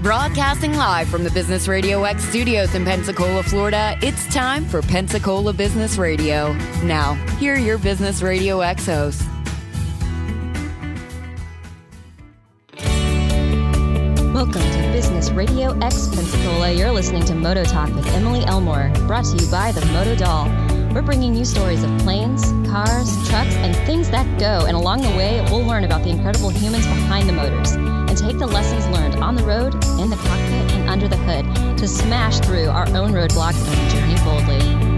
Broadcasting live from the Business Radio X studios in Pensacola, Florida, it's time for Pensacola Business Radio. Now, here are your Business Radio X hosts. Welcome to Business Radio X Pensacola. You're listening to MotoTalk with Emily Elmore, brought to you by theMotoDoll. We're bringing you stories of planes, cars, trucks, and things that go. And along the way, we'll learn about the incredible humans behind the motors and take the lessons learned on the road, in the cockpit, and under the hood to smash through our own roadblocks and journey boldly.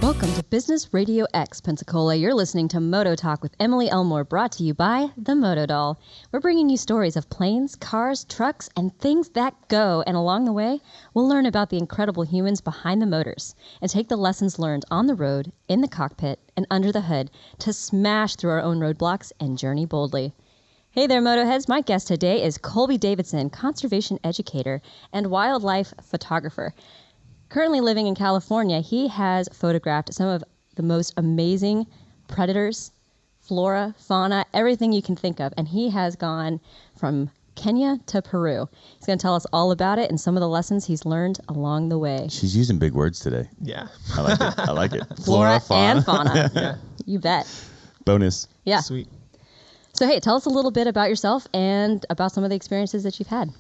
Welcome to Business Radio X Pensacola. You're listening to MotoTalk with Emily Elmore, brought to you by theMotoDoll. We're bringing you stories of planes, cars, trucks, and things that go. And along the way, we'll learn about the incredible humans behind the motors and take the lessons learned on the road, in the cockpit, and under the hood to smash through our own roadblocks and journey boldly. Hey there, Motoheads. My guest today is Colby Davidson, conservation educator and wildlife photographer. Currently living in California, he has photographed some of the most amazing predators, flora, fauna, everything you can think of. And he has gone from Kenya to Peru. He's going to tell us all about it and some of the lessons he's learned along the way. She's using big words today. Yeah. I like it. I like it. Flora fauna. and fauna. Yeah. You bet. Bonus. Yeah. Sweet. So, hey, tell us a little bit about yourself and about some of the experiences that you've had.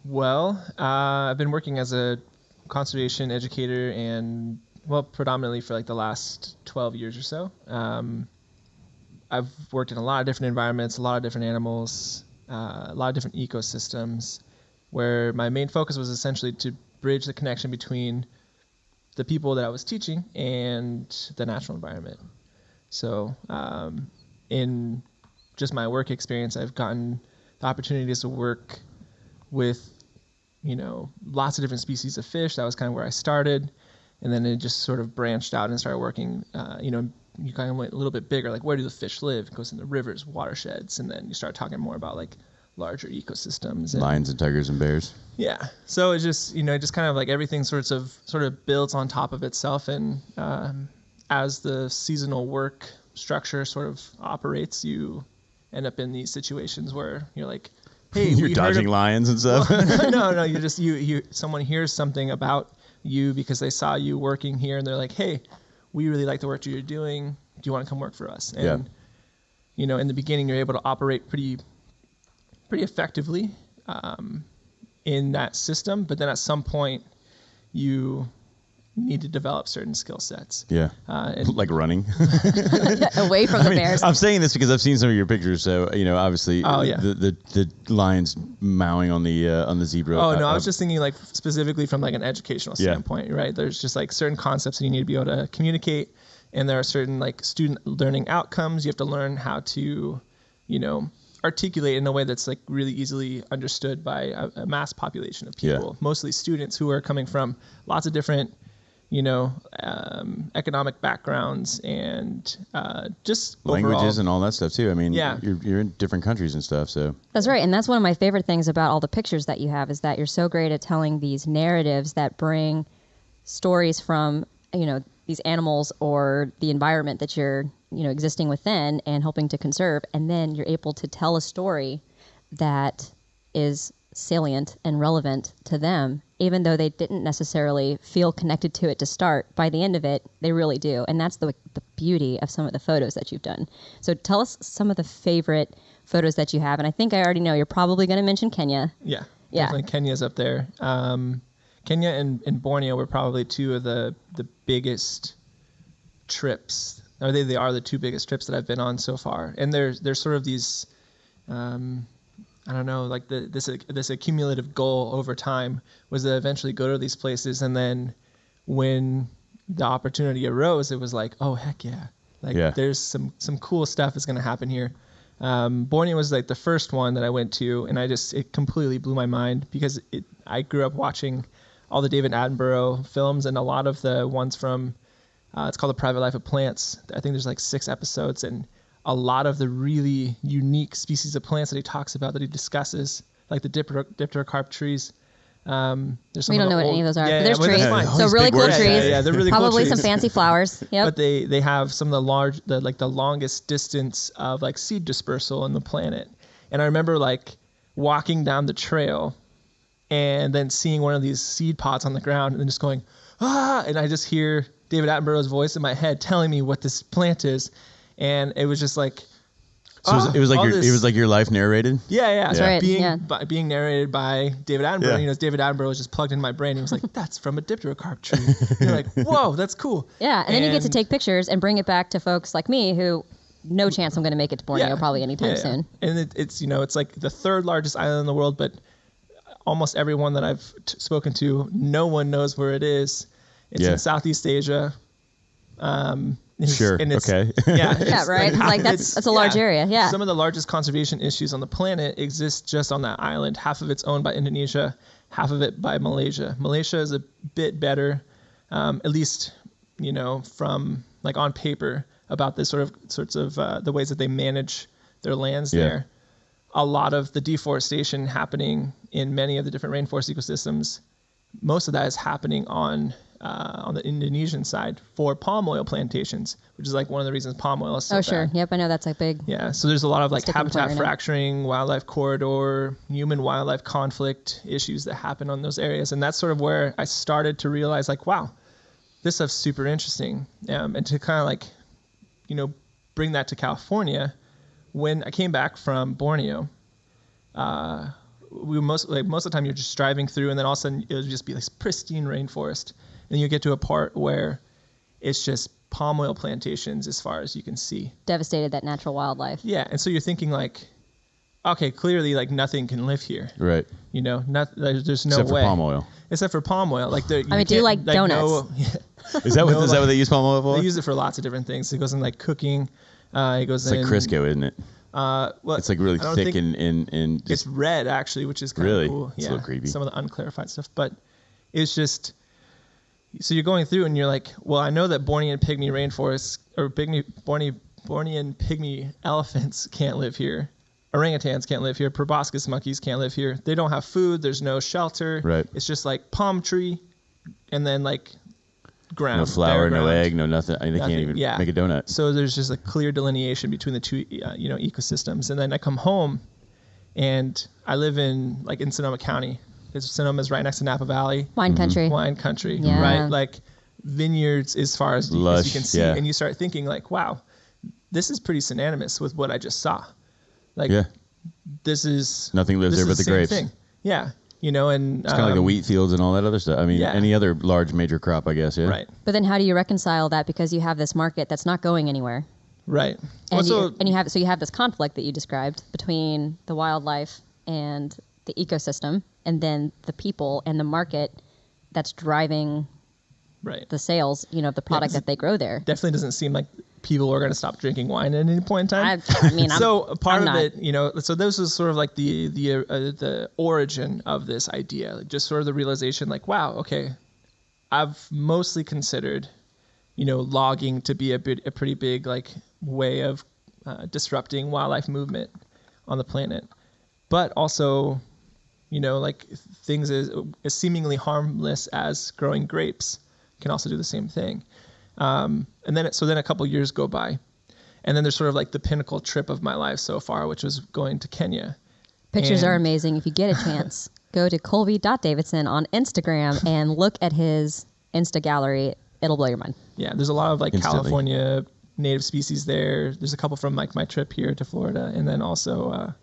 Well, I've been working as a conservation educator and, well, predominantly for like the last 12 years or so. I've worked in a lot of different environments, a lot of different animals, a lot of different ecosystems, where my main focus was essentially to bridge the connection between the people that I was teaching and the natural environment. So in just my work experience, I've gotten the opportunities to work with lots of different species of fish. That was kind of where I started. And then it just sort of branched out and started working, you kind of went a little bit bigger, like where do the fish live? It goes in the rivers, watersheds, and then you start talking more about like larger ecosystems. And, lions and tigers and bears. Yeah. So it's just, just kind of like everything sort of builds on top of itself. And as the seasonal work structure sort of operates, you end up in these situations where you're like, hey, you're dodging lions and stuff. Well, no, you just someone hears something about you because they saw you working here and they're like, hey, we really like the work that you're doing. Do you want to come work for us? And in the beginning, you're able to operate pretty effectively in that system, but then at some point, you need to develop certain skill sets. Yeah. Like running. Away from the bears. I'm saying this because I've seen some of your pictures. So, obviously the lions mowing on the zebra. Oh, no, I was just thinking like specifically from like an educational standpoint, right? There's just like certain concepts that you need to be able to communicate. And there are certain like student learning outcomes. You have to learn how to, articulate in a way that's like really easily understood by a mass population of people, mostly students who are coming from lots of different economic backgrounds and just languages overall. And all that stuff too. I mean, you're in different countries and stuff. So that's right, and that's one of my favorite things about all the pictures that you have is that you're so great at telling these narratives that bring stories from these animals or the environment that you're existing within and helping to conserve, and then you're able to tell a story that is salient and relevant to them, even though they didn't necessarily feel connected to it to start. By the end of it, they really do. And that's the beauty of some of the photos that you've done. So tell us some of the favorite photos that you have. And I think I already know you're probably going to mention Kenya. Yeah. Definitely Kenya's up there. Kenya and Borneo were probably two of the biggest trips. Or they are the two biggest trips that I've been on so far. And there's sort of these I don't know, like this accumulative goal over time was to eventually go to these places. And then when the opportunity arose, it was like, oh, heck yeah. There's some cool stuff is going to happen here. Borneo was like the first one that I went to, and it completely blew my mind because I grew up watching all the David Attenborough films and a lot of the ones from, it's called The Private Life of Plants. I think there's like 6 episodes, and a lot of the really unique species of plants that he talks about, that he discusses, like the dipterocarp trees, There's we don't know what any of those are. Yeah, but there's trees. fine. So really cool trees. Yeah, they're really Probably cool trees. some fancy flowers. Yep. But they have some of the longest distance of like seed dispersal on the planet. And I remember like walking down the trail and then seeing one of these seed pods on the ground and then just going, ah, and I just hear David Attenborough's voice in my head telling me what this plant is. And it was just like, so it was like your life narrated? Yeah. That's right. Being narrated by David Attenborough. Yeah. David Attenborough was just plugged in my brain. He was like, that's from a dipterocarp tree. You're like, whoa, that's cool. Yeah, and then you get to take pictures and bring it back to folks like me who no chance I'm going to make it to Borneo probably anytime soon. And it's it's like the third largest island in the world, but almost everyone that I've spoken to, no one knows where it is. It's in Southeast Asia. Sure. Okay. Yeah, right. Like that's a large area. Yeah. Some of the largest conservation issues on the planet exist just on that island. Half of it's owned by Indonesia, half of it by Malaysia. Malaysia is a bit better, at least from like on paper about this sorts of the ways that they manage their lands there. A lot of the deforestation happening in many of the different rainforest ecosystems, most of that is happening on the Indonesian side for palm oil plantations, which is like one of the reasons palm oil is so bad. Sure. Yep, I know that's like big. Yeah, so there's a lot of like habitat fracturing, wildlife corridor, human-wildlife conflict issues that happen on those areas. And that's sort of where I started to realize like, wow, this stuff's super interesting. And to kind of like, bring that to California, when I came back from Borneo, we most of the time you're just driving through and then all of a sudden it would just be this pristine rainforest. And then you get to a part where it's just palm oil plantations as far as you can see. Devastated that natural wildlife. Yeah, and so you're thinking like, okay, clearly like nothing can live here. Right. There's no Except way. for palm oil. Except for palm oil. Like do you like donuts? Is that what they use palm oil for? They use it for lots of different things. It goes in like cooking. It's like Crisco, isn't it? Well, it's like really thick and it's red actually, which is kind of cool. It's a little creepy. Some of the unclarified stuff, but it's just so you're going through and you're like, well, I know that Bornean pygmy rainforests or Bornean pygmy elephants can't live here. Orangutans can't live here. Proboscis monkeys can't live here. They don't have food. There's no shelter. Right. It's just like palm tree, and then like ground. No flour, no egg, no nothing. I mean, they can't even make a donut. So there's just a clear delineation between the two, ecosystems. And then I come home, and I live in Sonoma County. Sonoma's right next to Napa Valley. Wine country. Wine country, yeah. right? Like vineyards as far as you can see. Yeah. And you start thinking like, wow, this is pretty synonymous with what I just saw. Like, this is... Nothing lives there but the grapes. Thing. Yeah. And... It's kind of like the wheat fields and all that other stuff. I mean, any other large major crop, I guess, yeah? Right. But then how do you reconcile that because you have this market that's not going anywhere? Right. And you have this conflict that you described between the wildlife and the ecosystem, and then the people and the market that's driving the sales, of the product that they grow there. Definitely doesn't seem like people are going to stop drinking wine at any point in time. I mean, so part of it, so this was sort of like the origin of this idea, like just sort of the realization, like, wow, okay, I've mostly considered, logging to be a pretty big like way of disrupting wildlife movement on the planet, but also, like things as seemingly harmless as growing grapes can also do the same thing. And then a couple years go by, and then there's sort of like the pinnacle trip of my life so far, which was going to Kenya. Pictures are amazing. If you get a chance, go to Colby.Davidson on Instagram and look at his Insta gallery. It'll blow your mind. Yeah, there's a lot of like Instantly. California native species there. There's a couple from like my trip here to Florida, and then also,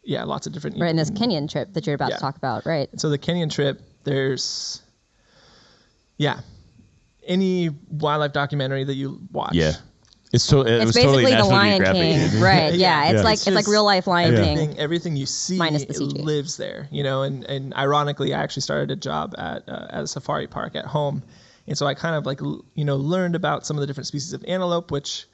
lots of different. Right, and this Kenyan trip that you're about to talk about, right? So the Kenyan trip, there's, any wildlife documentary that you watch. Yeah. It's basically totally the Lion King, right? Yeah, it's like real life Lion King. Everything you see minus the CG. Lives there, and ironically, I actually started a job at a safari park at home, and so I kind of like learned about some of the different species of antelope, which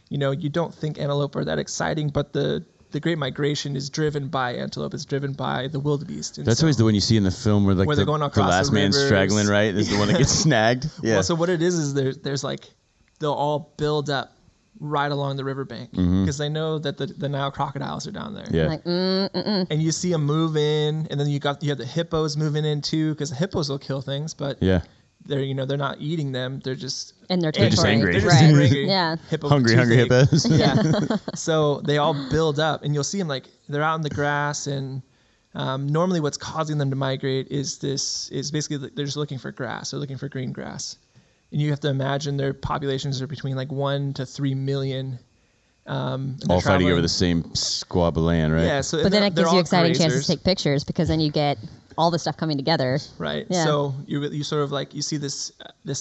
you don't think antelope are that exciting, but the Great Migration is driven by antelope. It's driven by the wildebeest. That's always the one you see in the film where they're going across the last man straggling, right? Is the one that gets snagged. Yeah. Well, so what it is there's like they'll all build up right along the riverbank because they know that the Nile crocodiles are down there. Yeah. Like, And you see them move in, and then you have the hippos moving in too, because the hippos will kill things, but they're not eating them. They're just they're just angry. They're just angry. Yeah. Hungry hippos. Yeah. So they all build up, and you'll see them like they're out in the grass, and normally what's causing them to migrate is basically they're just looking for grass. They're looking for green grass. And you have to imagine their populations are between like 1 to 3 million. All fighting over the same squab of land, right? Yeah. So, but then it gives you exciting chances to take pictures because then you get all the stuff coming together. Right. Yeah. So you sort of like you see this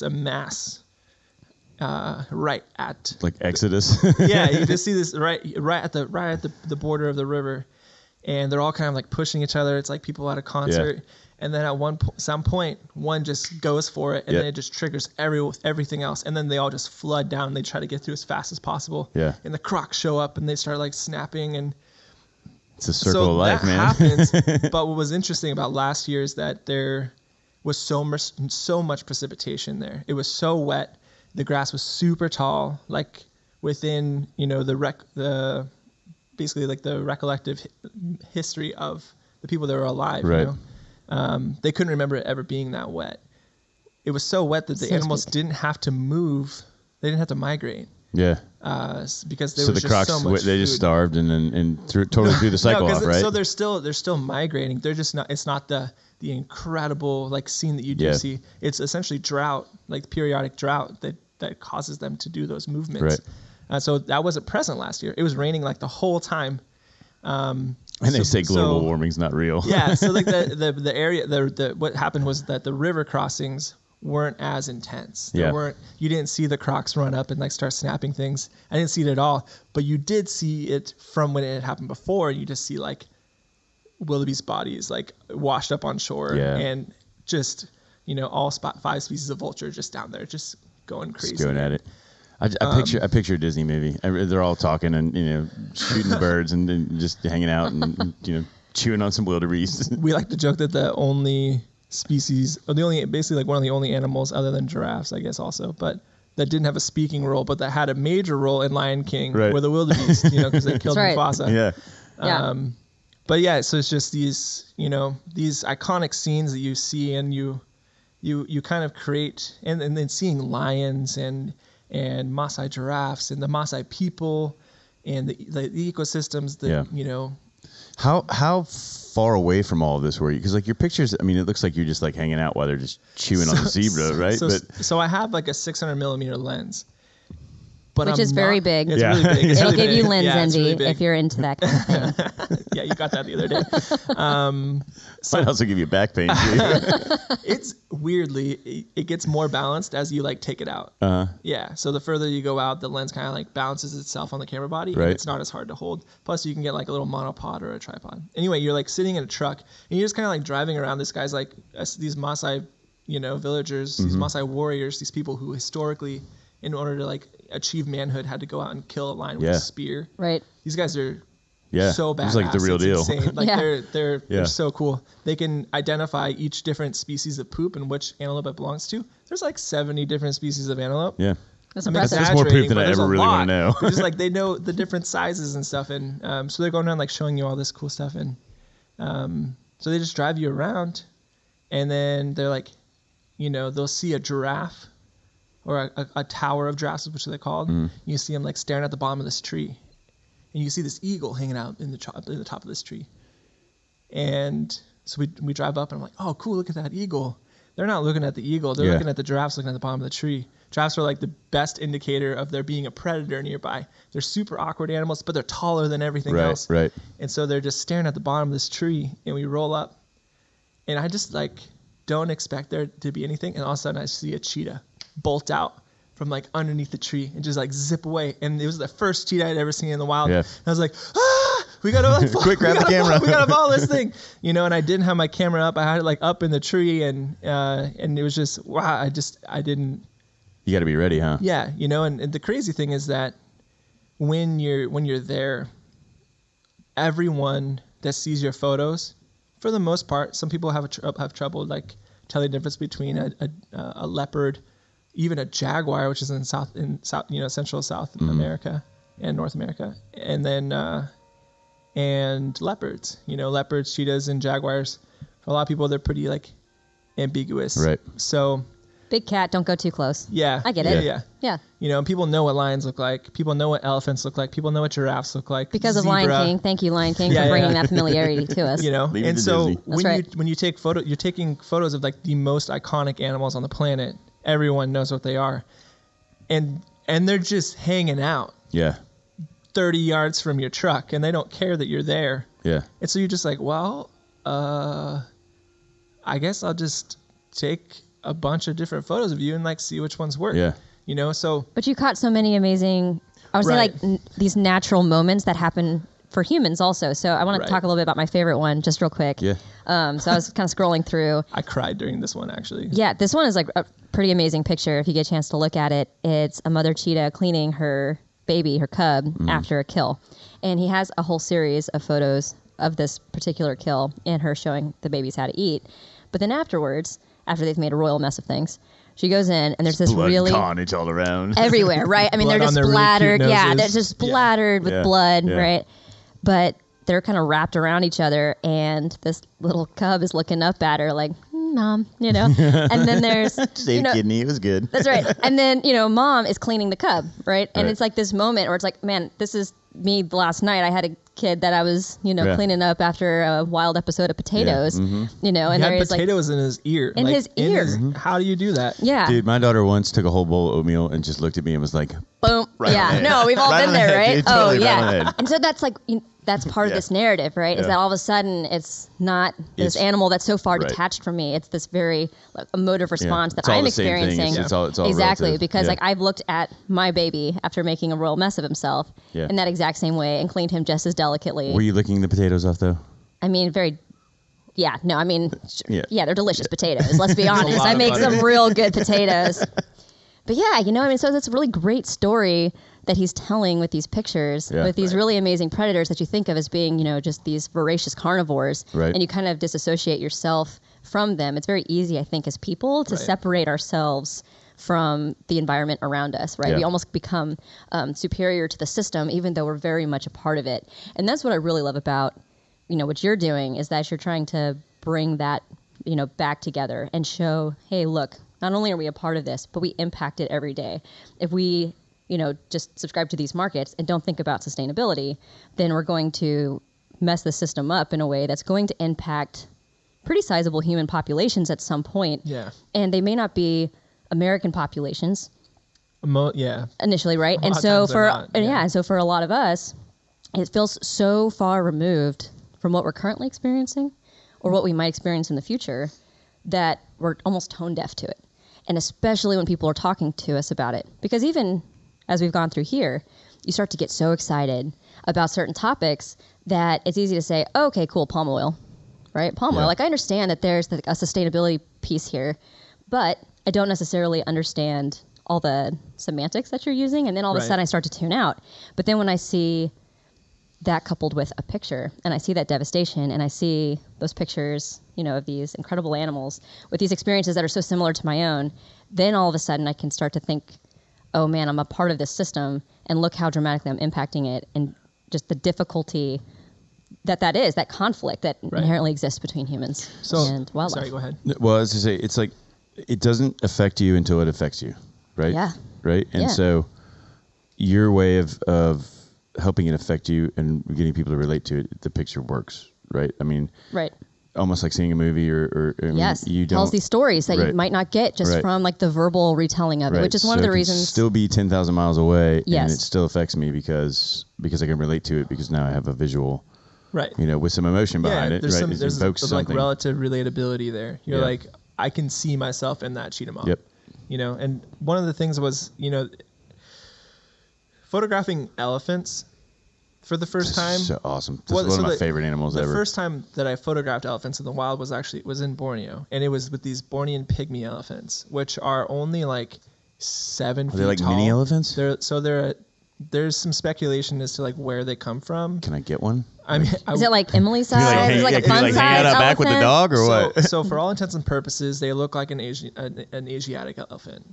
amass right at like Exodus. Yeah, you just see this right at the border of the river, and they're all kind of like pushing each other. It's like people at a concert. Yeah. And then at some point, one just goes for it, and then it just triggers everything else. And then they all just flood down, and they try to get through as fast as possible. Yeah. And the crocs show up, and they start like snapping, and it's a circle of life, man. Happens. But what was interesting about last year is that there was so much precipitation there. It was so wet. The grass was super tall, like within basically like the recollective history of the people that were alive. Right. You know? They couldn't remember it ever being that wet. It was so wet that the animals didn't have to move. They didn't have to migrate. Yeah. Because there was the just crocs, so much they just starved and totally threw the cycle off, right? So they're still migrating. They're just not. It's not the incredible like scene that you do see. It's essentially drought, like periodic drought that causes them to do those movements. Right. So that wasn't present last year. It was raining like the whole time. And they say global warming's not real. Yeah, so like the area, what happened was that the river crossings weren't as intense. You didn't see the crocs run up and like start snapping things. I didn't see it at all, but you did see it from when it had happened before. You just see like wildebeest bodies like washed up on shore and just all 5 species of vulture just down there just going crazy. Just going at it. I picture a Disney movie. They're all talking and shooting birds and just hanging out and chewing on some wildebeest. We like to joke that the only species, or basically like one of the only animals other than giraffes, I guess also, but that didn't have a speaking role, but that had a major role in Lion King were the wildebeest, because they killed Mufasa. Yeah. But yeah, so it's just these iconic scenes that you see and you kind of create, and then seeing lions and Maasai giraffes and the Maasai people and the ecosystems that, How far away from all of this were you? Because like your pictures, I mean, it looks like you're just like hanging out while they're just chewing on the zebra, right? So I have like a 600 millimeter lens. Which is very big. It's really big. It'll give you lens envy if you're into that kind of thing. Yeah, you got that the other day. Might also give you back pain too. It's weirdly, it gets more balanced as you like take it out. Yeah, so the further you go out, the lens kind of like balances itself on the camera body. Right. And it's not as hard to hold. Plus, you can get like a little monopod or a tripod. Anyway, you're like sitting in a truck and you're just kind of like driving around. This guy's like these Maasai, villagers, these Maasai warriors, these people who historically, in order to like achieve manhood, had to go out and kill a lion with a spear. Right. These guys are so badass. It's like the real deal. Insane. Like they're so cool. They can identify each different species of poop and which antelope it belongs to. There's like 70 different species of antelope. Yeah. That's impressive. That's more poop than I ever really want to know. Just like they know the different sizes and stuff, and so they're going around like showing you all this cool stuff, and so they just drive you around, and then they're like, they'll see a giraffe. Or a tower of giraffes, which they're called. You see them like staring at the bottom of this tree, and you see this eagle hanging out in the top of this tree. And so we drive up, and I'm like, oh, cool, look at that eagle. They're not looking at the eagle; they're looking at the giraffes, looking at the bottom of the tree. Giraffes are like the best indicator of there being a predator nearby. They're super awkward animals, but they're taller than everything else. Right. And so they're just staring at the bottom of this tree, and we roll up, and I just like don't expect there to be anything, and all of a sudden I see a cheetah bolt out from like underneath the tree and just like zip away, and it was the first cheetah I'd ever seen in the wild. And I was like, we gotta like quick, grab the camera. We gotta follow this thing, and I didn't have my camera up. I had it like up in the tree, and it was just wow. I didn't. You got to be ready, huh? Yeah, and the crazy thing is that when you're there, everyone that sees your photos, for the most part, some people have trouble like telling the difference between a leopard even a jaguar, which is in South, Central South America and North America, and then and leopards. Leopards, cheetahs, and jaguars. For a lot of people, they're pretty like ambiguous. Right. So. Big cat, don't go too close. Yeah. I get it. Yeah. People know what lions look like. People know what elephants look like. People know what giraffes look like. Because of Zebra. Lion King. Thank you, Lion King, for bringing that familiarity to us. And so when you take you're taking photos of like the most iconic animals on the planet. Everyone knows what they are. And they're just hanging out. Yeah. 30 yards from your truck, and they don't care that you're there. Yeah. And so you're just like, well, I guess I'll just take a bunch of different photos of you and like see which ones work. Yeah. So. But you caught so many amazing, I would say like these natural moments that happen for humans also. So I want to talk a little bit about my favorite one just real quick. Yeah. So I was kind of scrolling through. I cried during this one actually. Yeah. This one is like a pretty amazing picture. If you get a chance to look at it, it's a mother cheetah cleaning her baby, her cub, after a kill. And he has a whole series of photos of this particular kill and her showing the babies how to eat. But then afterwards, after they've made a royal mess of things, she goes in and there's this blood really carnage all around everywhere, right? I mean, they're just splattered. Really they're just splattered with blood, right? But they're kind of wrapped around each other, and this little cub is looking up at her like, Mom, And then there's just ate a kidney. It was good. That's right. And then Mom is cleaning the cub, right? And it's like this moment where it's like, man, this is me last night. I had a kid that I was, cleaning up after a wild episode of potatoes, and he had there's potatoes in his ear. How do you do that? Yeah. Dude, my daughter once took a whole bowl of oatmeal and just looked at me and was like, boom. Right yeah. No, we've all been there, right? Dude, totally yeah. And so that's like, that's part of this narrative, right? Is that all of a sudden it's not this animal that's so far detached from me. It's this very emotive response that I'm experiencing. It's all exactly relative. Because like I've looked at my baby after making a royal mess of himself in that exact same way and cleaned him just as delicately. Were you licking the potatoes off though? I mean, they're delicious potatoes. Let's be honest. I make some real good potatoes. But so that's a really great story that he's telling with these pictures, with these really amazing predators that you think of as being, just these voracious carnivores. Right. And you kind of disassociate yourself from them. It's very easy, I think, as people to separate ourselves from the environment around us, right? Yeah. We almost become superior to the system, even though we're very much a part of it. And that's what I really love about, what you're doing, is that you're trying to bring that, back together and show, hey, look, not only are we a part of this, but we impact it every day. If we just subscribe to these markets and don't think about sustainability, then we're going to mess the system up in a way that's going to impact pretty sizable human populations at some point. Yeah. And they may not be American populations initially, right? And so for a lot of us, it feels so far removed from what we're currently experiencing or what we might experience in the future that we're almost tone deaf to it. And especially when people are talking to us about it. Because even as we've gone through here, you start to get so excited about certain topics that it's easy to say, oh, okay, cool, palm oil, right? Palm oil. Like I understand that there's a sustainability piece here, but I don't necessarily understand all the semantics that you're using. And then all of a sudden I start to tune out. But then when I see that coupled with a picture and I see that devastation and I see those pictures, of these incredible animals with these experiences that are so similar to my own, then all of a sudden I can start to think, oh man, I'm a part of this system and look how dramatically I'm impacting it and just the difficulty that is, that conflict that inherently exists between humans and wildlife. Sorry, go ahead. Well, as I say, it's like it doesn't affect you until it affects you, right? Yeah. Right? And so your way of helping it affect you and getting people to relate to it, the picture works, right? I mean, almost like seeing a movie or you don't tells these stories that you might not get just from like the verbal retelling of it, which is one of the reasons. Still be 10,000 miles away, and it still affects me because I can relate to it because now I have a visual, with some emotion behind it. There's There's like relative relatability there. You're like, I can see myself in that cheetah mom. Yep. And one of the things was, photographing elephants for the first time. So awesome. This is one of my favorite animals ever. The first time that I photographed elephants in the wild was in Borneo, and it was with these Bornean pygmy elephants, which are only like 7 feet tall. Are they like mini elephants? They're there's some speculation as to like where they come from. Can I get one? I mean, is it like Emily's size? Is it like a fun size hang out back with the dog or what? So for all intents and purposes, they look like an Asiatic elephant.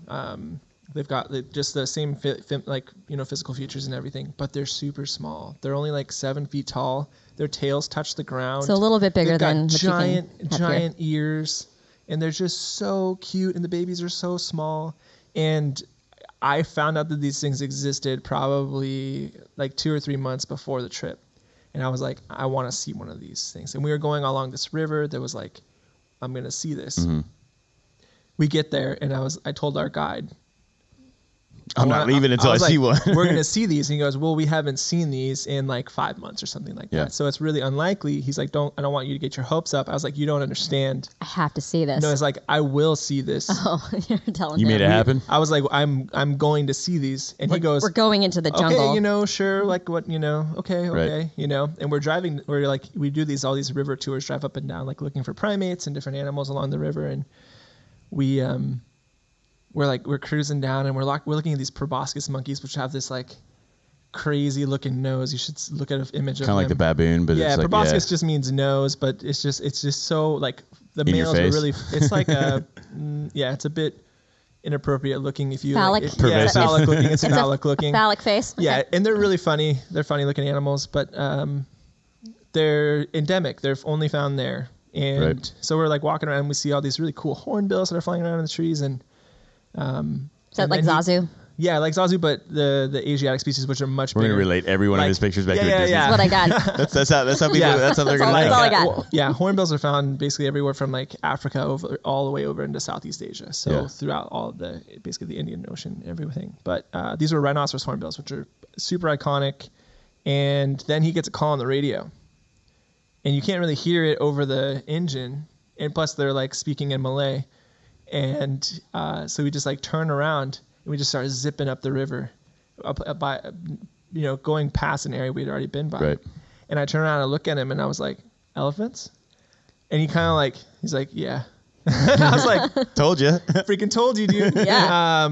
They've got just the same physical features and everything, but they're super small. They're only like 7 feet tall. Their tails touch the ground. So a little bit bigger than giant ears, and they're just so cute. And the babies are so small. And I found out that these things existed probably like 2 or 3 months before the trip. And I was like, I want to see one of these things. And we were going along this river that was like, I'm going to see this. Mm-hmm. We get there, and I told our guide, I'm not leaving until I see one. We're going to see these. And he goes, well, we haven't seen these in like 5 months or something like that. So it's really unlikely. He's like, I don't want you to get your hopes up. I was like, you don't understand. I have to see this. No, it's like, I will see this. Oh, you're telling me. You made it happen? I was like, I'm going to see these. And he goes, we're going into the jungle. Okay, sure. Like what, okay. Right. And we're driving, we do all these river tours, drive up and down, like looking for primates and different animals along the river. And we're cruising down, and we're looking at these proboscis monkeys, which have this like crazy looking nose. You should look at an image of them. Kind of like the baboon, but it's like, proboscis just means nose, but it's just so like the males are really. It's like it's a bit inappropriate looking. If you phallic, phallic looking. It's phallic looking. Phallic face. Okay. Yeah, and they're really funny. They're funny looking animals, but they're endemic. They're only found there, and so we're like walking around, and we see all these really cool hornbills that are flying around in the trees, and is that like Zazu? Yeah, like Zazu, but the Asiatic species, which are much bigger. We're gonna relate every one of his pictures back to a Disney. That's what I got. that's how people. That's how they're gonna. That's all I got. Well, yeah, hornbills are found basically everywhere from like Africa all the way over into Southeast Asia. So throughout all of basically the Indian Ocean, everything. But these were rhinoceros hornbills, which are super iconic. And then he gets a call on the radio, and you can't really hear it over the engine. And plus, they're like speaking in Malay. And so we just like turn around, and we just start zipping up the river, going past an area we'd already been by. Right. And I turn around and look at him, and I was like, elephants? And he kind of he's like, yeah. I was like, told you. Freaking told you, dude. Yeah.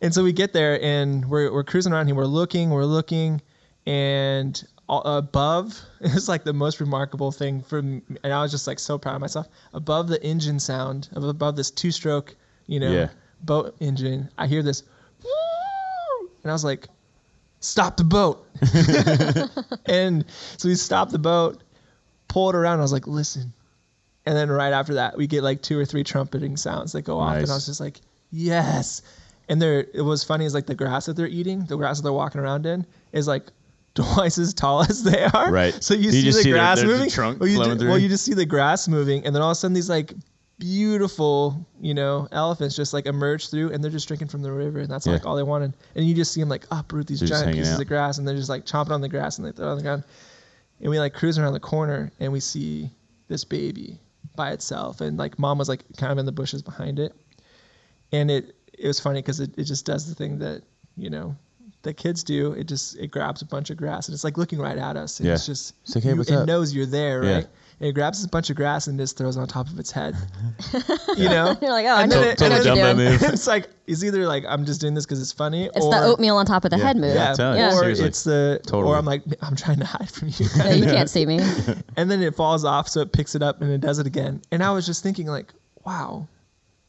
And so we get there, and we're cruising around here. We're looking, and above, it's like the most remarkable thing and I was just like so proud of myself. Above the engine sound, above this 2-stroke, boat engine, I hear this, and I was like, stop the boat. And so we stopped the boat, pulled around, and I was like, listen. And then right after that, we get like 2 or 3 trumpeting sounds that go off, and I was just like, yes. And it was funny is like the grass that they're eating, the grass that they're walking around in is like twice as tall as they are. Right. So you see the grass moving. The trunk flowing through. Well, you just see the grass moving, and then all of a sudden these like beautiful, elephants just like emerge through, and they're just drinking from the river, and that's like all they wanted. And you just see them like uproot these giant pieces of grass, and they're just like chomping on the grass, and they throw it on the ground. And we like cruise around the corner, and we see this baby by itself, and like mom was like kind of in the bushes behind it, and it was funny because it just does the thing that that kids do. It grabs a bunch of grass, and it's like looking right at us, and it's just like, hey, what's up? It knows you're there, right? And it grabs a bunch of grass and just throws it on top of its head. You're like, oh, I know what you're doing. It's like, it's either like I'm just doing this because it's funny, it's the oatmeal on top of the head move. Yeah. Or it's or I'm like, I'm trying to hide from you. No, you can't see me. And then it falls off, so it picks it up and it does it again. And I was just thinking like, wow.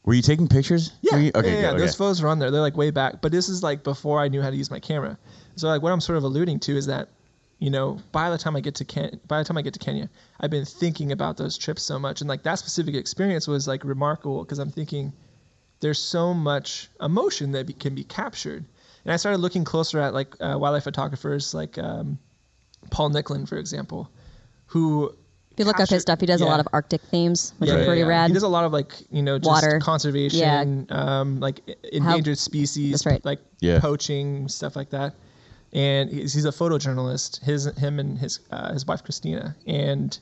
Were you taking pictures? Yeah. Those photos are on there. They're like way back, but this is like before I knew how to use my camera. So like what I'm sort of alluding to is that, by the time I get to Kenya, I've been thinking about those trips so much, and like that specific experience was like remarkable because I'm thinking there's so much emotion that can be captured. And I started looking closer at like wildlife photographers like Paul Nicklin, for example, who. If you look up his stuff, he does a lot of Arctic themes, which are pretty rad. He does a lot of like, just water conservation, like endangered species, like poaching, stuff like that. And he's a photojournalist, him and his wife, Christina. And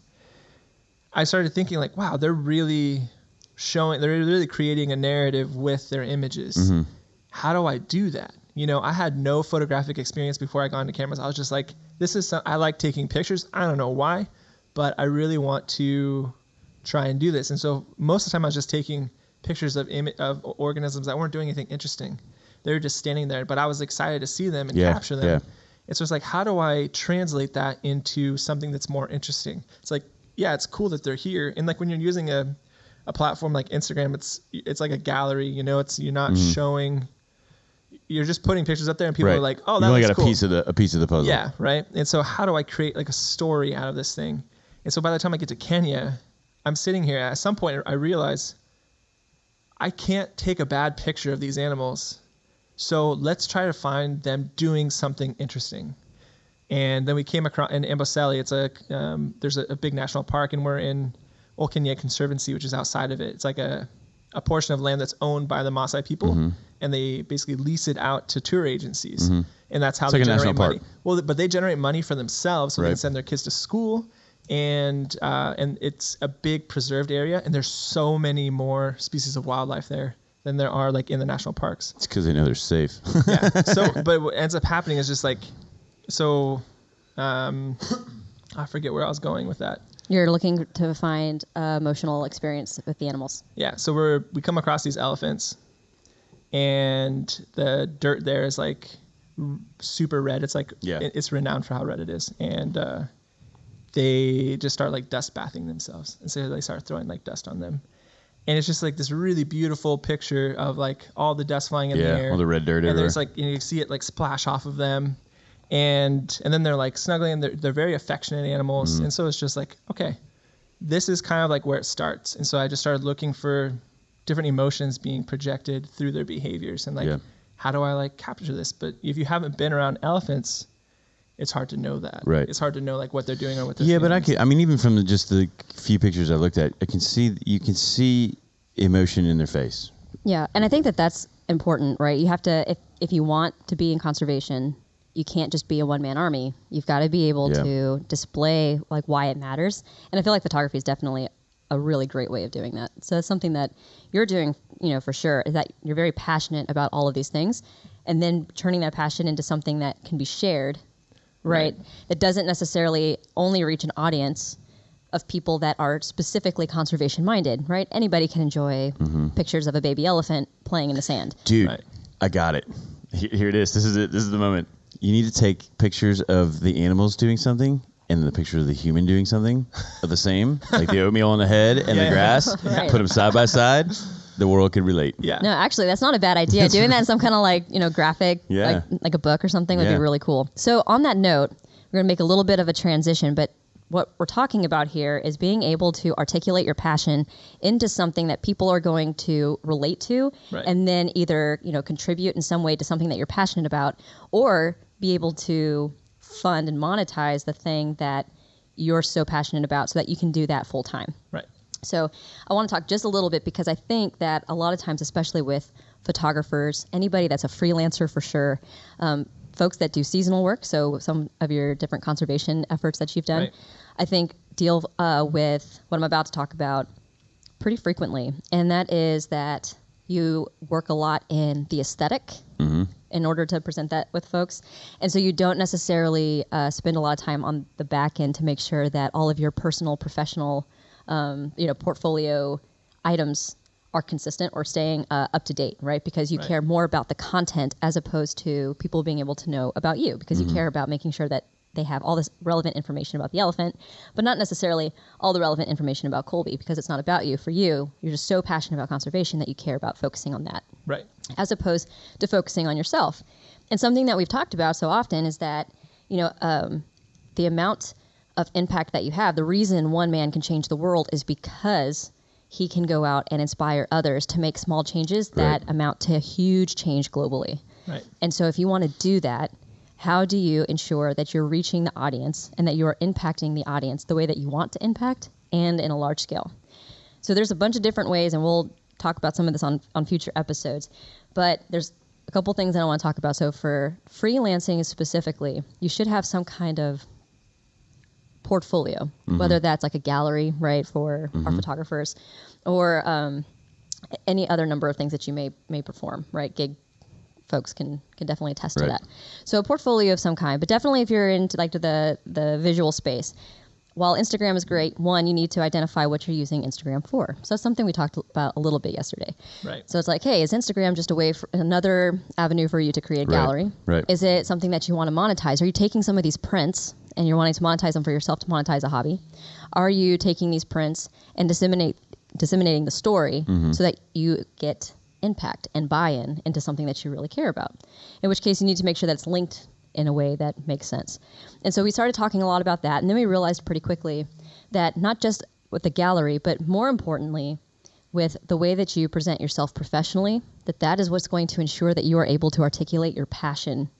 I started thinking like, wow, they're really creating a narrative with their images. Mm-hmm. How do I do that? I had no photographic experience before I got into cameras. I was just like, I like taking pictures. I don't know why, but I really want to try and do this. And so most of the time I was just taking pictures of organisms that weren't doing anything interesting. They're just standing there, but I was excited to see them and capture them. Yeah. And so it's like, how do I translate that into something that's more interesting? It's like, yeah, it's cool that they're here. And like when you're using a platform like Instagram, it's like a gallery, you know, you're not showing, you're just putting pictures up there and people are like, oh, that looks cool. You only got a piece of the puzzle. Yeah. Right. And so how do I create like a story out of this thing? And so by the time I get to Kenya, I'm sitting here. At some point I realize I can't take a bad picture of these animals. So let's try to find them doing something interesting. And then we came across in Amboseli. It's there's a big national park, and we're in Kenya Conservancy, which is outside of it. It's like a portion of land that's owned by the Maasai people, and they basically lease it out to tour agencies, and that's how they generate money. Well, but they generate money for themselves, so they can send their kids to school, and it's a big preserved area, and there's so many more species of wildlife there than there are like in the national parks. It's because they know they're safe. Yeah. So, but what ends up happening is just like, I forget where I was going with that. You're looking to find emotional experience with the animals. Yeah. So we come across these elephants, and the dirt there is like super red. It's like it's renowned for how red it is, and they just start like dust bathing themselves, and so they start throwing like dust on them. And it's just like this really beautiful picture of like all the dust flying in the air. All the red dirt everywhere. And there's like, you see it like splash off of them. And then they're like snuggling, and they're very affectionate animals. And so it's just like, okay, this is kind of like where it starts. And so I just started looking for different emotions being projected through their behaviors. And like, how do I like capture this? But if you haven't been around elephants, it's hard to know that. Right. It's hard to know like what they're doing or what they're feeling. But I mean, even from just the few pictures I looked at, you can see emotion in their face. Yeah, and I think that's important, right? You have to, if you want to be in conservation, you can't just be a one-man army. You've got to be able to display like why it matters. And I feel like photography is definitely a really great way of doing that. So it's something that you're doing, you know, for sure, is that you're very passionate about all of these things, and then turning that passion into something that can be shared. Right. That doesn't necessarily only reach an audience of people that are specifically conservation minded, right? Anybody can enjoy pictures of a baby elephant playing in the sand. Dude, I got it. Here it is. This is it. This is the moment. You need to take pictures of the animals doing something and the picture of the human doing something of the same, like the oatmeal on the head and the grass. Put them side by side. The world could relate. Yeah. No, actually, that's not a bad idea. Doing that in some kind of like, you know, graphic, like a book or something would be really cool. So on that note, we're going to make a little bit of a transition, but what we're talking about here is being able to articulate your passion into something that people are going to relate to, and then either, you know, contribute in some way to something that you're passionate about, or be able to fund and monetize the thing that you're so passionate about so that you can do that full time. Right. So I want to talk just a little bit, because I think that a lot of times, especially with photographers, anybody that's a freelancer for sure, folks that do seasonal work, so some of your different conservation efforts that you've done, I think deal with what I'm about to talk about pretty frequently. And that is that you work a lot in the aesthetic in order to present that with folks. And so you don't necessarily spend a lot of time on the back end to make sure that all of your personal, professional portfolio items are consistent or staying up to date, right? Because you care more about the content as opposed to people being able to know about you, because you care about making sure that they have all this relevant information about the elephant, but not necessarily all the relevant information about Colby, because it's not about you. For you, you're just so passionate about conservation that you care about focusing on that. Right. As opposed to focusing on yourself. And something that we've talked about so often is that, you know, the amount of impact that you have, the reason one man can change the world is because he can go out and inspire others to make small changes that amount to a huge change globally. Right. And so if you want to do that, how do you ensure that you're reaching the audience and that you are impacting the audience the way that you want to impact and in a large scale? So there's a bunch of different ways, and we'll talk about some of this on future episodes, but there's a couple things that I want to talk about. So for freelancing specifically, you should have some kind of portfolio, whether that's like a gallery, right, for our photographers, or any other number of things that you may perform, right? Gig folks can definitely attest to that. So a portfolio of some kind, but definitely if you're into like the visual space, while Instagram is great, one, you need to identify what you're using Instagram for. So that's something we talked about a little bit yesterday. Right. So it's like, hey, is Instagram just a way for another avenue for you to create a gallery? Right. Is it something that you want to monetize? Are you taking some of these prints and you're wanting to monetize them for yourself to monetize a hobby? Are you taking these prints and disseminating the story so that you get impact and buy-in into something that you really care about? In which case you need to make sure that it's linked in a way that makes sense. And so we started talking a lot about that, and then we realized pretty quickly that not just with the gallery, but more importantly, with the way that you present yourself professionally, that is what's going to ensure that you are able to articulate your passion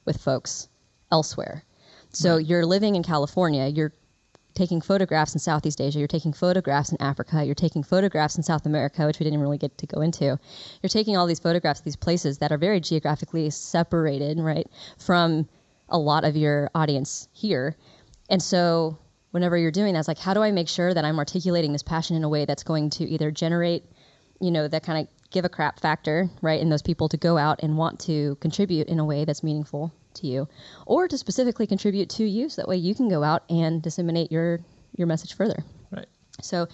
with folks elsewhere. So you're living in California, you're taking photographs in Southeast Asia, you're taking photographs in Africa, you're taking photographs in South America, which we didn't really get to go into. You're taking all these photographs of these places that are very geographically separated, right, from a lot of your audience here. And so whenever you're doing that, it's like, how do I make sure that I'm articulating this passion in a way that's going to either generate, that kind of give a crap factor, right, in those people to go out and want to contribute in a way that's meaningful to you, or to specifically contribute to you, so that way you can go out and disseminate your message further. Right. So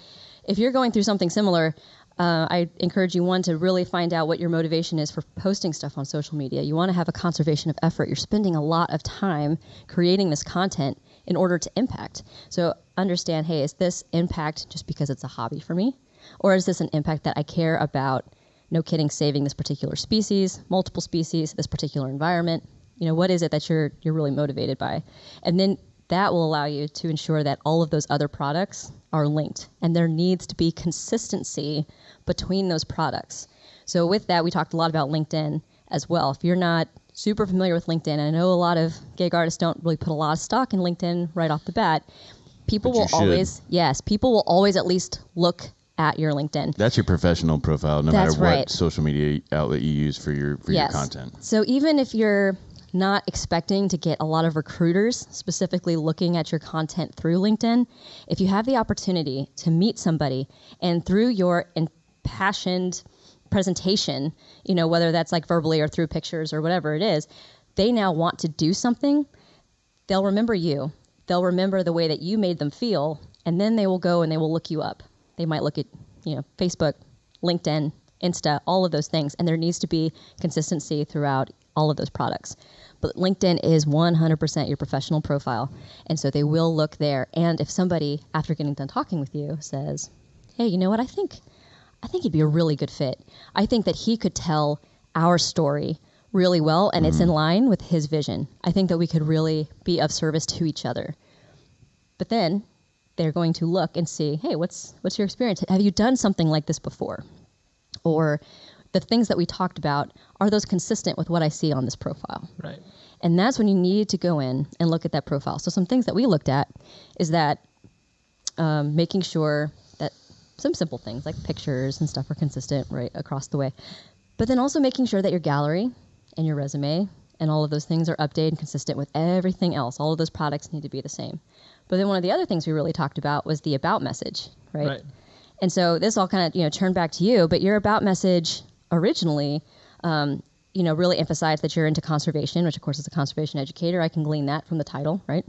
if you're going through something similar, I encourage you, one, to really find out what your motivation is for posting stuff on social media. You want to have a conservation of effort. You're spending a lot of time creating this content in order to impact. So understand, hey, is this impact just because it's a hobby for me? Or is this an impact that I care about, no kidding, saving this particular species, multiple species, this particular environment? What is it that you're really motivated by? And then that will allow you to ensure that all of those other products are linked, and there needs to be consistency between those products. So with that, we talked a lot about LinkedIn as well. If you're not super familiar with LinkedIn, and I know a lot of gig artists don't really put a lot of stock in LinkedIn right off the bat, people will always at least look at your LinkedIn. That's your professional profile, no matter what social media outlet you use for your content. So even if you're not expecting to get a lot of recruiters specifically looking at your content through LinkedIn, if you have the opportunity to meet somebody and through your impassioned presentation, whether that's like verbally or through pictures or whatever it is, they now want to do something, they'll remember you. They'll remember the way that you made them feel, and then they will go and they will look you up. They might look at, Facebook, LinkedIn, Insta, all of those things, and there needs to be consistency throughout all of those products. But LinkedIn is 100% your professional profile, and so they will look there. And if somebody, after getting done talking with you, says, hey, you know what, I think he'd be a really good fit. I think that he could tell our story really well, and it's in line with his vision. I think that we could really be of service to each other. But then they're going to look and see, hey, what's your experience? Have you done something like this before? Or the things that we talked about, are those consistent with what I see on this profile? Right. And that's when you need to go in and look at that profile. So some things that we looked at is that making sure that some simple things like pictures and stuff are consistent right across the way. But then also making sure that your gallery and your resume and all of those things are updated and consistent with everything else. All of those products need to be the same. But then one of the other things we really talked about was the about message, right? And so this all kind of, turned back to you, but your about message originally, really emphasized that you're into conservation, which of course is a conservation educator. I can glean that from the title, right?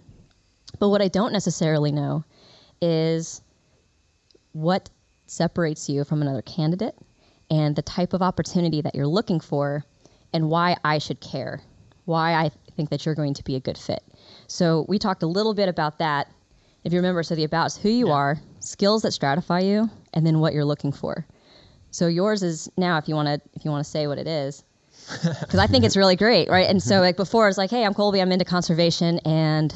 But what I don't necessarily know is what separates you from another candidate and the type of opportunity that you're looking for and why I should care, why I think that you're going to be a good fit. So we talked a little bit about that. If you remember, so the about is who you are, skills that stratify you, and then what you're looking for. So yours is now, if you want to say what it is, because I think it's really great, right? And so like before, it's like, hey, I'm Colby, I'm into conservation and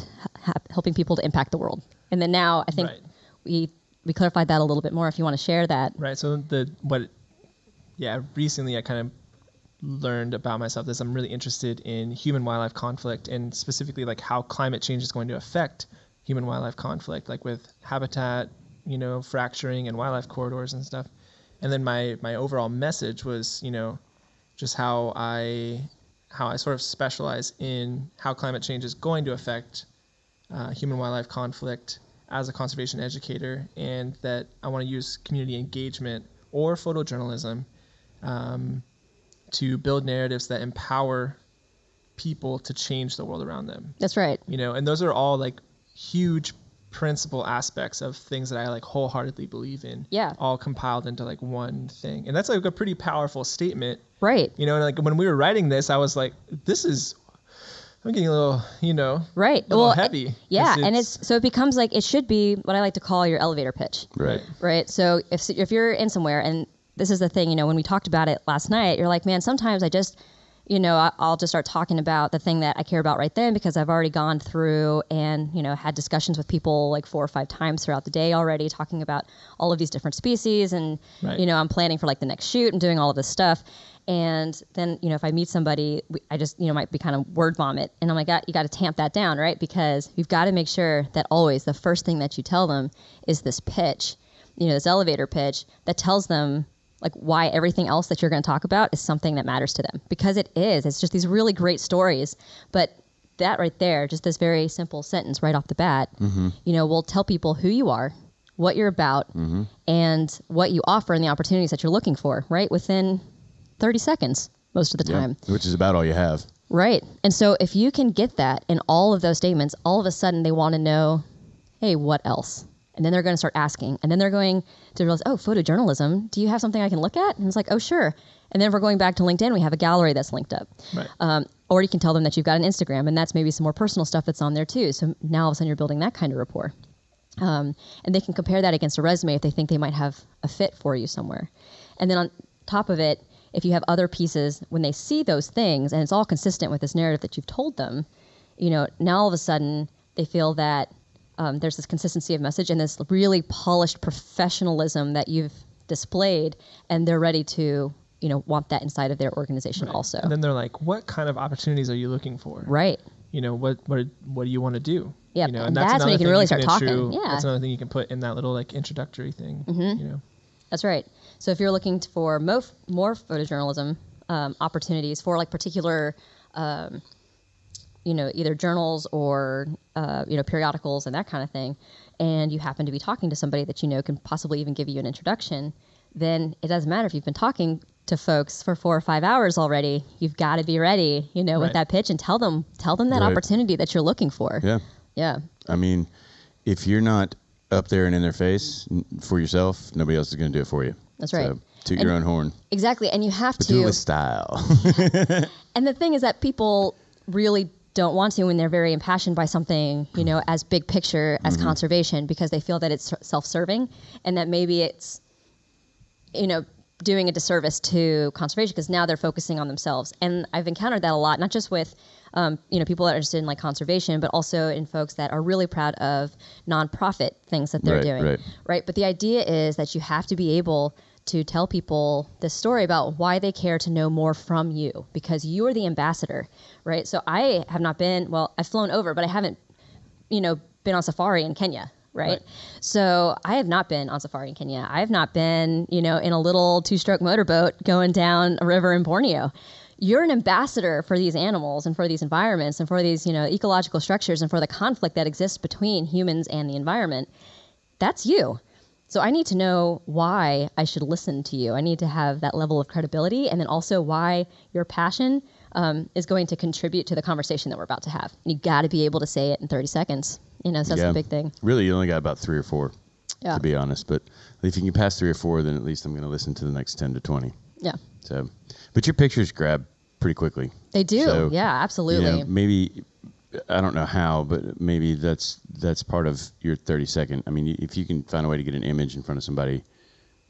helping people to impact the world. And then now I think we clarified that a little bit more. If you want to share that, right? So recently I kind of learned about myself this. I'm really interested in human-wildlife conflict, and specifically like how climate change is going to affect human-wildlife conflict, like with habitat, fracturing and wildlife corridors and stuff. And then my overall message was, just how I sort of specialize in how climate change is going to affect human-wildlife conflict as a conservation educator, and that I want to use community engagement or photojournalism to build narratives that empower people to change the world around them. That's right. And those are all like huge principal aspects of things that I like wholeheartedly believe in. Yeah. All compiled into like one thing. And that's like a pretty powerful statement. Right. You know, and like when we were writing this, I was like, I'm getting a little, right. A little heavy. Yeah. And so it becomes like, it should be what I like to call your elevator pitch. Right. Right. So if you're in somewhere, and this is the thing, when we talked about it last night, you're like, man, sometimes I just, I'll just start talking about the thing that I care about right then, because I've already gone through and, had discussions with people like 4 or 5 times throughout the day already, talking about all of these different species. And, I'm planning for like the next shoot and doing all of this stuff. And then, if I meet somebody, I just, might be kind of word vomit. And I'm like, you got to tamp that down, right? Because you've got to make sure that always the first thing that you tell them is this pitch, this elevator pitch that tells them like why everything else that you're going to talk about is something that matters to them, because it is. It's just these really great stories. But that right there, just this very simple sentence right off the bat, will tell people who you are, what you're about, and what you offer and the opportunities that you're looking for, right? Within 30 seconds most of the time. Which is about all you have. Right. And so if you can get that in all of those statements, all of a sudden they want to know, hey, what else? And then they're going to start asking. And then they're going to realize, oh, photojournalism, do you have something I can look at? And it's like, oh, sure. And then if we're going back to LinkedIn, we have a gallery that's linked up. Right. Or you can tell them that you've got an Instagram, and that's maybe some more personal stuff that's on there too. So now all of a sudden you're building that kind of rapport. And they can compare that against a resume if they think they might have a fit for you somewhere. And then on top of it, if you have other pieces, when they see those things and it's all consistent with this narrative that you've told them, now all of a sudden they feel that there's this consistency of message and this really polished professionalism that you've displayed, and they're ready to, want that inside of their organization also. And then they're like, what kind of opportunities are you looking for? Right. What do you want to do? Yeah. And that's when you can really start talking. Yeah. That's another thing you can put in that little like introductory thing. That's right. So if you're looking for more photojournalism opportunities for like particular, either journals or, periodicals and that kind of thing, and you happen to be talking to somebody that can possibly even give you an introduction, then it doesn't matter if you've been talking to folks for 4 or 5 hours already. You've got to be ready, with that pitch, and tell them that opportunity that you're looking for. Yeah. Yeah. I mean, if you're not up there and in their face for yourself, nobody else is going to do it for you. That's right. So, toot your own horn. Exactly. And you have to do it with style. And the thing is that people really don't want to when they're very impassioned by something, as big picture, as conservation, because they feel that it's self-serving and that maybe it's, doing a disservice to conservation because now they're focusing on themselves. And I've encountered that a lot, not just with, people that are interested in like conservation, but also in folks that are really proud of nonprofit things that they're doing. Right. But the idea is that you have to be able to tell people this story about why they care to know more from you, because you are the ambassador, right? So I have not been, I've flown over, but I haven't, been on safari in Kenya. Right. So I have not been on safari in Kenya. I have not been, in a little 2-stroke motorboat going down a river in Borneo. You're an ambassador for these animals and for these environments and for these, ecological structures and for the conflict that exists between humans and the environment. That's you. So I need to know why I should listen to you. I need to have that level of credibility, and then also why your passion is going to contribute to the conversation that we're about to have. And you got to be able to say it in 30 seconds. So that's the big thing. Really, you only got about 3 or 4, to be honest. But if you can pass 3 or 4, then at least I'm going to listen to the next 10 to 20. Yeah. So, but your pictures grab pretty quickly. They do. So, yeah, absolutely. Maybe, I don't know how, but maybe that's part of your 30-second. I mean, if you can find a way to get an image in front of somebody,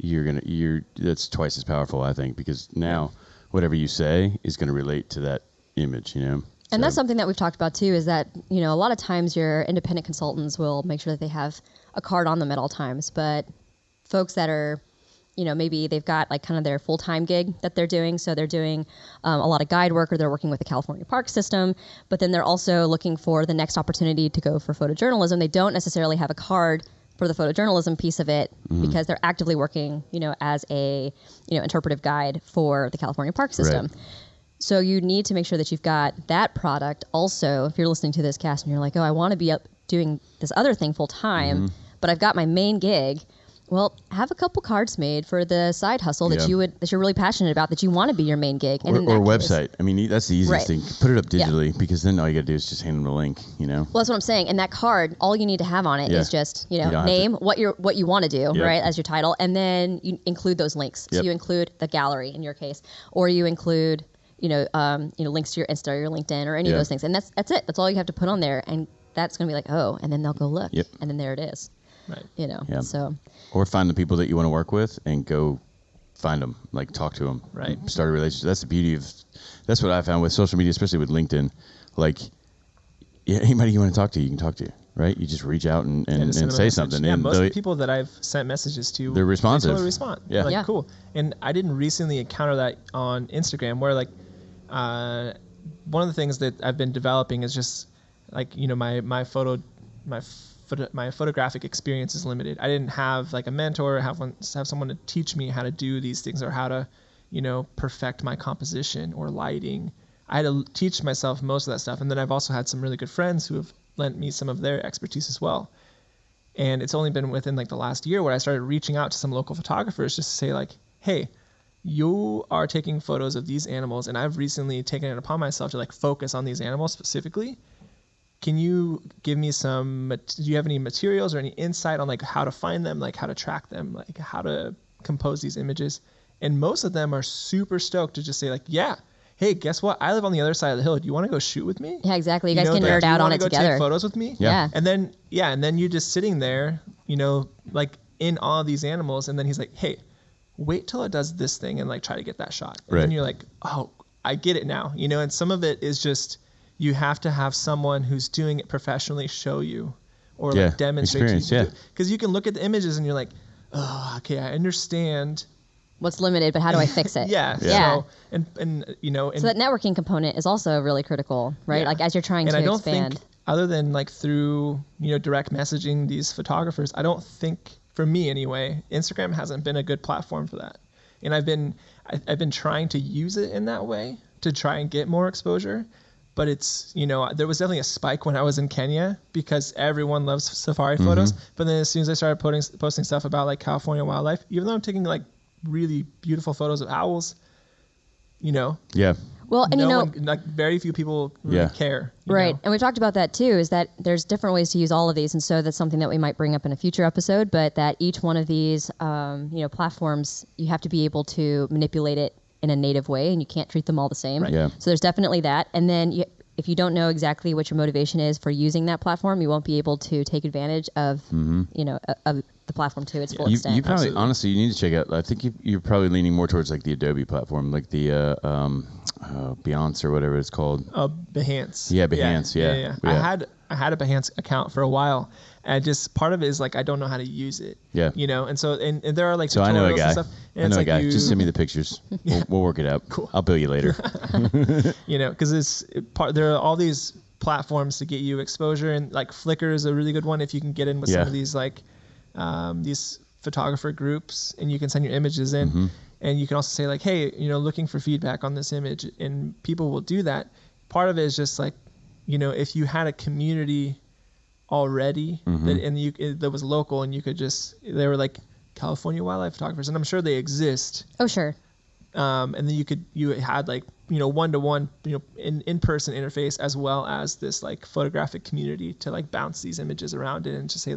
that's twice as powerful, I think, because now whatever you say is going to relate to that image, And that's something that we've talked about too, is that, a lot of times your independent consultants will make sure that they have a card on them at all times. But folks that are, maybe they've got like kind of their full-time gig that they're doing. So they're doing a lot of guide work, or they're working with the California Park System. But then they're also looking for the next opportunity to go for photojournalism. They don't necessarily have a card for the photojournalism piece of it because they're actively working, as a, interpretive guide for the California Park System. Right. So you need to make sure that you've got that product also. If you're listening to this cast and you're like, oh, I want to be up doing this other thing full time, but I've got my main gig, Well, have a couple cards made for the side hustle that you're really passionate about, that you want to be your main gig. And or website. I mean, that's the easiest thing. Put it up digitally because then all you got to do is just hand them the link, Well, that's what I'm saying. And that card, all you need to have on it is just, name, what you want to do, right, as your title, and then you include those links. So you include the gallery in your case, or you include, links to your Insta or your LinkedIn or any of those things. And that's it. That's all you have to put on there. And that's going to be like, oh, and then they'll go look. Yep. And then there it is. Right. So. Or find the people that you want to work with and go find them, like talk to them. Right. Start a relationship. That's the beauty of, that's what I found with social media, especially with LinkedIn. Like, anybody you want to talk to, you can talk to, right? You just reach out and say something. Yeah, and most of the people that I've sent messages to, they're responsive. They totally respond. Yeah. Cool. And I didn't recently encounter that on Instagram where one of the things that I've been developing is just my photographic experience is limited. I didn't have a mentor, have someone to teach me how to do these things or how to, perfect my composition or lighting. I had to teach myself most of that stuff. And then I've also had some really good friends who have lent me some of their expertise as well. And it's only been within the last year where I started reaching out to some local photographers just to say hey, you are taking photos of these animals and I've recently taken it upon myself to focus on these animals specifically. Can you give me do you have any materials or any insight on how to find them, how to track them, how to compose these images? And most of them are super stoked to just say hey, guess what? I live on the other side of the hill. Do you want to go shoot with me? Yeah, exactly. You guys can nerd out on it together. Take photos with me? Yeah. And then you're just sitting there, in awe of these animals. And then he's like, hey, wait till it does this thing and try to get that shot. And then you're like, oh, I get it now. And some of it is just, you have to have someone who's doing it professionally show you or demonstrate to you. Because you can look at the images and you're like, oh, okay, I understand what's limited, but how do I fix it? Yeah. So, and so that networking component is also really critical, right? As you're trying to expand. Think, other than through direct messaging these photographers, I don't think, for me anyway, Instagram hasn't been a good platform for that. And I've been trying to use it in that way to try and get more exposure. But it's, there was definitely a spike when I was in Kenya because everyone loves safari photos. But then as soon as I started posting stuff about California wildlife, even though I'm taking really beautiful photos of owls, Yeah. Well, and very few people really care. Right. And we talked about that too, is that there's different ways to use all of these. And so that's something that we might bring up in a future episode, but that each one of these, platforms, you have to be able to manipulate it in a native way and you can't treat them all the same. Right. Yeah. So there's definitely that. And then if you don't know exactly what your motivation is for using that platform, you won't be able to take advantage of, of the platform to its full extent. You probably, honestly, you need to check out, I think you're probably leaning more towards the Adobe platform, the Behance or whatever it's called. Behance. Yeah, Behance, yeah. I had a Behance account for a while, and just part of it is I don't know how to use it. Yeah. And so and there are so tutorials I know a guy. And stuff. And I know a guy. Just send me the pictures. We'll work it out. Cool. I'll bill you later. Because there are all these platforms to get you exposure, and Flickr is a really good one if you can get in with some of these photographer groups, and you can send your images in, and you can also say hey, looking for feedback on this image, and people will do that. Part of it is just if you had a community already that was local, and you could they were California wildlife photographers, and I'm sure they exist. Oh, sure. And then you had one-to-one in-person interface as well as this photographic community to bounce these images around it and just say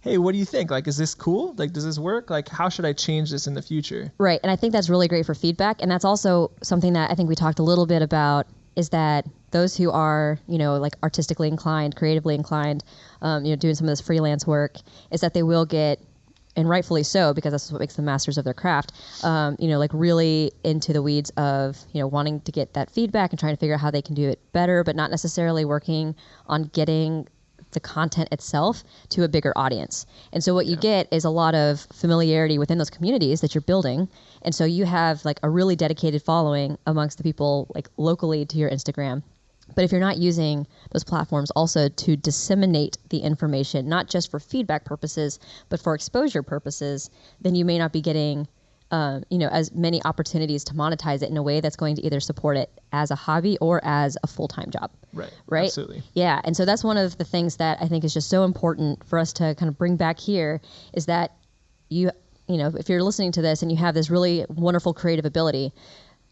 hey, what do you think? Is this cool? Does this work? How should I change this in the future? Right. And I think that's really great for feedback. And that's also something that I think we talked a little bit about, is that those who are, artistically inclined, creatively inclined, doing some of this freelance work, is that they will get, and rightfully so, because that's what makes them masters of their craft, really into the weeds of, wanting to get that feedback and trying to figure out how they can do it better, but not necessarily working on getting the content itself to a bigger audience. And so what you get is a lot of familiarity within those communities that you're building. And so you have a really dedicated following amongst the people locally to your Instagram. But if you're not using those platforms also to disseminate the information, not just for feedback purposes, but for exposure purposes, then you may not be getting as many opportunities to monetize it in a way that's going to either support it as a hobby or as a full-time job. Right? Absolutely. Yeah. And so that's one of the things that I think is just so important for us to kind of bring back here, is that, if you're listening to this and you have this really wonderful creative ability,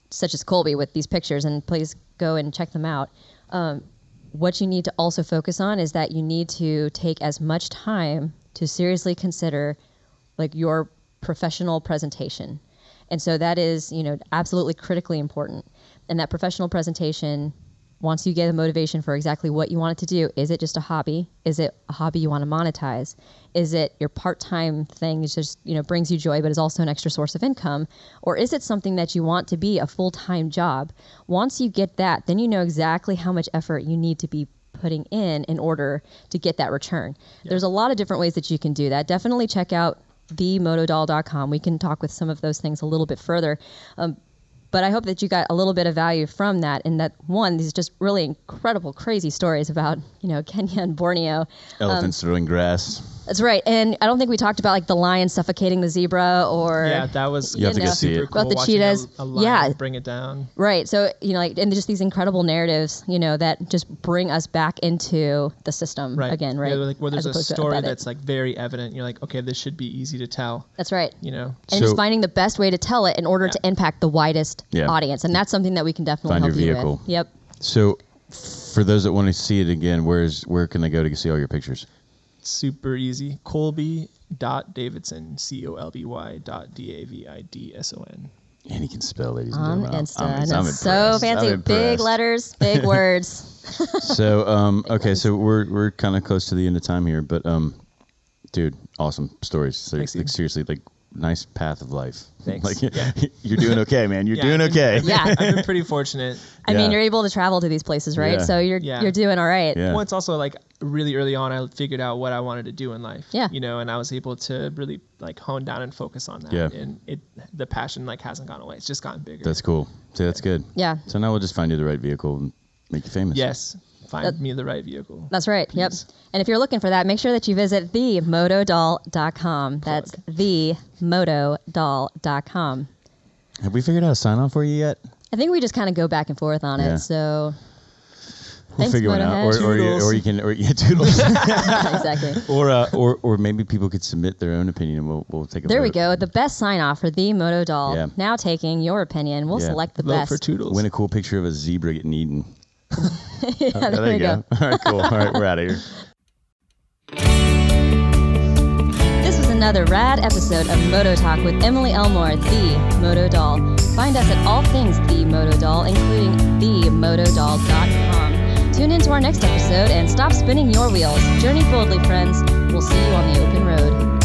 such as Colby with these pictures, and please go and check them out. What you need to also focus on is that you need to take as much time to seriously consider like your professional presentation. And so that is, absolutely critically important. And that professional presentation, once you get a motivation for exactly what you want it to do, is it just a hobby? Is it a hobby you want to monetize? Is it your part-time thing that just, brings you joy but is also an extra source of income? Or is it something that you want to be a full-time job? Once you get that, then you know exactly how much effort you need to be putting in order to get that return. Yeah. There's a lot of different ways that you can do that. Definitely check out theMotoDoll.com. We can talk with some of those things a little bit further. But I hope that you got a little bit of value from that, and that these just really incredible, crazy stories about, Kenya and Borneo. Elephants throwing grass. That's right. And I don't think we talked about like the lion suffocating the zebra or... Yeah, that was you have to go see it. About the cheetahs. A lion bring it down. Right. So, and just these incredible narratives, that just bring us back into the system again, right? Yeah, like where there's a story that's like very evident. You're like, okay, this should be easy to tell. That's right. And just finding the best way to tell it in order to impact the widest audience. And that's something that we can definitely help you vehicle. With. Yep. So for those that want to see it again, where can they go to see all your pictures? Super easy. Colby.Davidson, COLBY.DAVIDSON. And he can spell, ladies and gentlemen. On Insta. And it's so fancy. Big letters, big words. So, okay, so we're kind of close to the end of time here, but dude, awesome stories. So, like, seriously, like, nice path of life. Thanks. Like, you're doing okay, man. You're doing okay. Yeah. I've been pretty fortunate. I mean, you're able to travel to these places, right? Yeah. So you're doing all right. Yeah. Well, it's also like really early on, I figured out what I wanted to do in life. Yeah. And I was able to really like hone down and focus on that. Yeah. And the passion like hasn't gone away. It's just gotten bigger. That's cool. See, that's good. Yeah. So now we'll just find you the right vehicle and make you famous. Yes. Find me the right vehicle. That's right. Please. Yep. And if you're looking for that, make sure that you visit themotodoll.com. That's themotodoll.com. Have we figured out a sign off for you yet? I think we just kind of go back and forth on it. So we'll figure one out. Or you can toodles. Exactly. Or maybe people could submit their own opinion and we'll take a There vote. we go. The best sign off for the MotoDoll. Yeah. Now taking your opinion. We'll select the vote best. For toodles. Win a cool picture of a zebra getting eaten. There you go. All right, cool. All right, we're out of here. This was another rad episode of Moto Talk with Emily Elmore, the MotoDoll. Find us at all things the MotoDoll, including themotodoll.com. Tune in to our next episode and stop spinning your wheels. Journey boldly, friends. We'll see you on the open road.